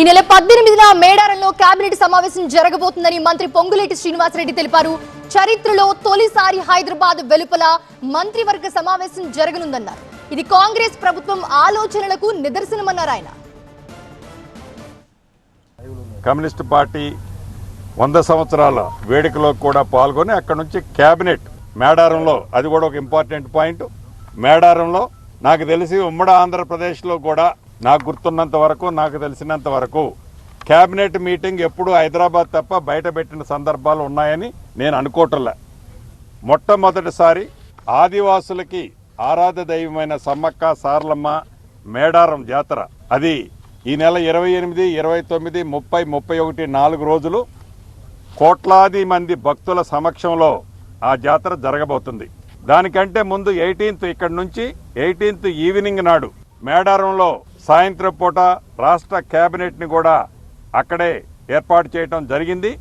నెల 18న మేడారంలో కేబినెట్ సమావేశం జరగబోతుందని మంత్రి పొంగులేటి శ్రీనివాసరెడ్డి తెలిపారు. చరిత్రలో తొలిసారి హైదరాబాద్ వెలుపల మంత్రివర్గ సమావేశం జరగనుందన్నారు. ఇది కాంగ్రెస్ ప్రభుత్వం ఆలోచనలకు నిదర్శనమన్నారు ఆయన. కమ్యూనిస్ట్ పార్టీ 100 సంవత్సరాల వేడుకలో కూడా పాల్గొని అక్కడ నుంచి కేబినెట్ మేడారంలో, అది కూడా ఒక ఇంపార్టెంట్ పాయింట్. మేడారంలో నాకు తెలిసి ఉమ్మడి ఆంధ్రప్రదేశ్లో కూడా నాకు గుర్తున్నంత వరకు, నాకు తెలిసినంత వరకు కేబినెట్ మీటింగ్ ఎప్పుడు హైదరాబాద్ తప్ప బయట పెట్టిన సందర్భాలు ఉన్నాయని నేను అనుకోవట్లే. మొట్టమొదటిసారి ఆదివాసులకి ఆరాధ్య దైవమైన సమ్మక్క సారలమ్మ మేడారం జాతర, అది ఈ నెల 28, 29, 30, 31 4 రోజులు కోట్లాది మంది భక్తుల సమక్షంలో ఆ జాతర జరగబోతుంది. దానికంటే ముందు 18th ఇక్కడ నుంచి 18th ఈవినింగ్ నాడు మేడారంలో సాయంత్రం పూట రాష్ట్ర కేబినెట్ని కూడా అక్కడే ఏర్పాటు చేయడం జరిగింది.